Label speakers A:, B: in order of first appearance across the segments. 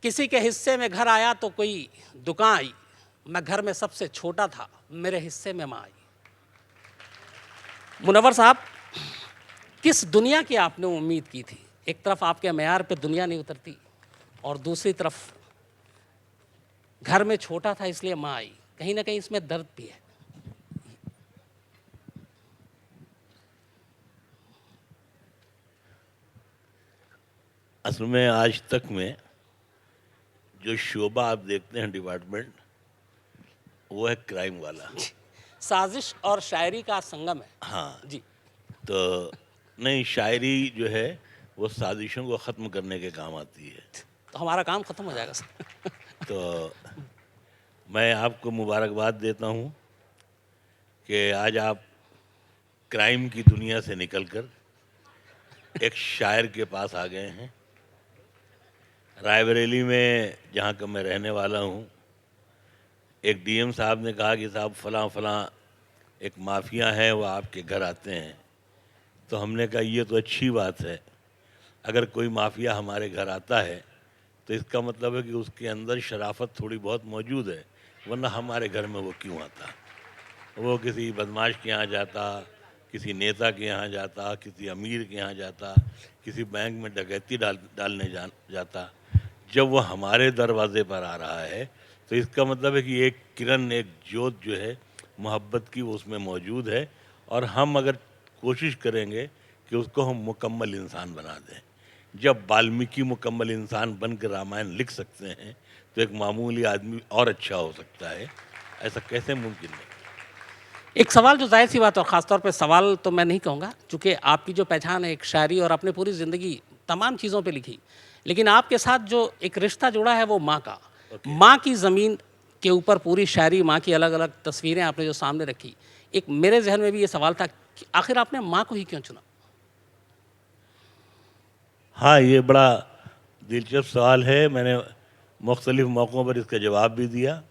A: किसी के हिस्से में घर आया तो कोई दुकान आई, मैं घर में सबसे छोटा था, मेरे हिस्से में माँ आई। मुनव्वर साहब, किस दुनिया की आपने उम्मीद की थी? एक तरफ आपके मैयार पे दुनिया नहीं उतरती और दूसरी तरफ घर में छोटा था इसलिए माँ आई। कहीं ना कहीं इसमें दर्द भी है।
B: असल में आज तक में जो शोबा आप देखते हैं डिपार्टमेंट, वो है क्राइम वाला।
A: साजिश और शायरी का संगम है।
B: हाँ
A: जी।
B: तो नहीं, शायरी जो है वो साजिशों को ख़त्म करने के काम आती है।
A: तो हमारा काम खत्म हो जाएगा सर।
B: तो मैं आपको मुबारकबाद देता हूँ कि आज आप क्राइम की दुनिया से निकलकर एक शायर के पास आ गए हैं। रायबरेली में, जहाँ का मैं रहने वाला हूँ, एक डीएम साहब ने कहा कि साहब फ़लाँ फ़लाँ एक माफिया है, वो आपके घर आते हैं। तो हमने कहा ये तो अच्छी बात है, अगर कोई माफिया हमारे घर आता है तो इसका मतलब है कि उसके अंदर शराफत थोड़ी बहुत मौजूद है, वरना हमारे घर में वो क्यों आता। वो किसी बदमाश के यहाँ जाता, किसी नेता के यहाँ जाता, किसी अमीर के यहाँ जाता, किसी बैंक में डकैती डालने जाता। जब वो हमारे दरवाजे पर आ रहा है तो इसका मतलब है कि एक किरण, एक ज्योत जो है मोहब्बत की, वो उसमें मौजूद है। और हम अगर कोशिश करेंगे कि उसको हम मुकम्मल इंसान बना दें, जब वाल्मीकि मुकम्मल इंसान बनकर रामायण लिख सकते हैं तो एक मामूली आदमी और अच्छा हो सकता है। ऐसा कैसे मुमकिन है?
A: एक सवाल जो जाहिर सी बात, और ख़ासतौर पे सवाल तो मैं नहीं कहूँगा, चूँकि आपकी जो पहचान है एक शायरी और आपने पूरी ज़िंदगी तमाम चीज़ों पे लिखी, लेकिन आपके साथ जो एक रिश्ता जुड़ा है वो माँ का। माँ की ज़मीन के ऊपर पूरी शायरी, माँ की अलग अलग तस्वीरें आपने जो सामने रखी, एक मेरे जहन में भी ये सवाल था कि आखिर आपने माँ को ही क्यों चुना?
B: हाँ, ये बड़ा दिलचस्प सवाल है। मैंने मुख्तलिफ़ मौक़ों पर इसका जवाब भी दिया,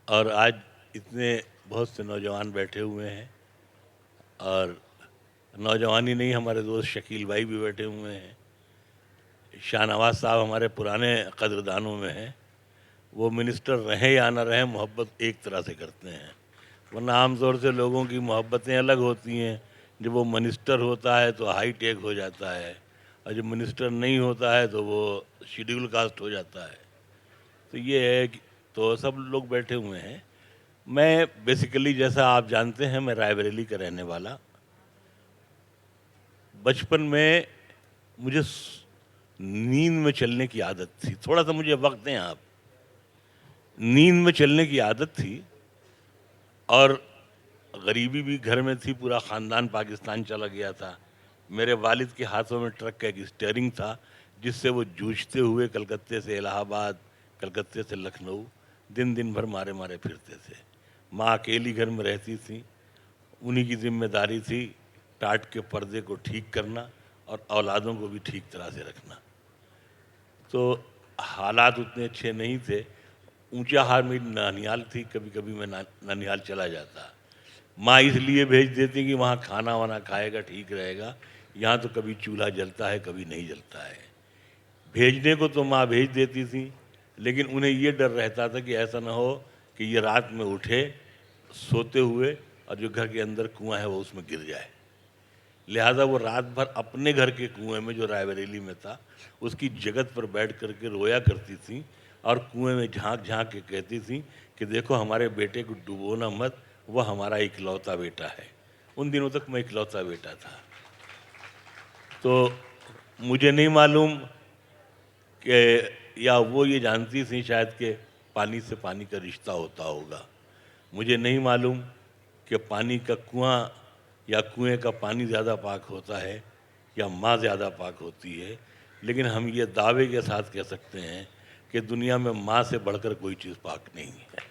B: और आज इतने बहुत से नौजवान बैठे हुए हैं, और नौजवानी नहीं, हमारे दोस्त शकील भाई भी बैठे हुए हैं, शाहनवाज साहब हमारे पुराने कदरदानों में हैं। वो मिनिस्टर रहें या ना रहें, मोहब्बत एक तरह से करते हैं, वरना आमतौर से लोगों की मोहब्बतें अलग होती हैं। जब वो मिनिस्टर होता है तो हाई टेक हो जाता है, और जब मिनिस्टर नहीं होता है तो वो शेड्यूल कास्ट हो जाता है। तो ये है कि तो सब लोग बैठे हुए हैं। मैं बेसिकली, जैसा आप जानते हैं, मैं रायबरेली का रहने वाला। बचपन में मुझे नींद में चलने की आदत थी। थोड़ा सा मुझे वक्त दें आप। नींद में चलने की आदत थी, और गरीबी भी घर में थी, पूरा ख़ानदान पाकिस्तान चला गया था। मेरे वालिद के हाथों में ट्रक का एक स्टीयरिंग था, जिससे वो जूझते हुए कलकत्ते से इलाहाबाद, कलकत्ते से लखनऊ दिन दिन भर मारे मारे फिरते थे। माँ अकेली घर में रहती थी, उन्हीं की जिम्मेदारी थी टाट के पर्दे को ठीक करना और औलादों को भी ठीक तरह से रखना। तो हालात उतने अच्छे नहीं थे। ऊंचाहार मेरी नानियाल थी, कभी कभी मैं नानियाल चला जाता। माँ इसलिए भेज देती कि वहाँ खाना वाना खाएगा, ठीक रहेगा। यहाँ तो कभी चूल्हा जलता है, कभी नहीं जलता है। भेजने को तो माँ भेज देती थी, लेकिन उन्हें ये डर रहता था कि ऐसा ना हो कि ये रात में उठे सोते हुए और जो घर के अंदर कुआं है वो उसमें गिर जाए। लिहाजा वो रात भर अपने घर के कुएं में, जो रायबरेली में था, उसकी जगत पर बैठ करके रोया करती थी, और कुएं में झांक झांक के कहती थी कि देखो हमारे बेटे को डुबोना मत, वह हमारा इकलौता बेटा है। उन दिनों तक मैं इकलौता बेटा था। तो मुझे नहीं मालूम कि, या वो ये जानती थी शायद कि पानी से पानी का रिश्ता होता होगा। मुझे नहीं मालूम कि पानी का कुआं या कुएं का पानी ज़्यादा पाक होता है या माँ ज़्यादा पाक होती है, लेकिन हम ये दावे के साथ कह सकते हैं कि दुनिया में माँ से बढ़कर कोई चीज़ पाक नहीं है।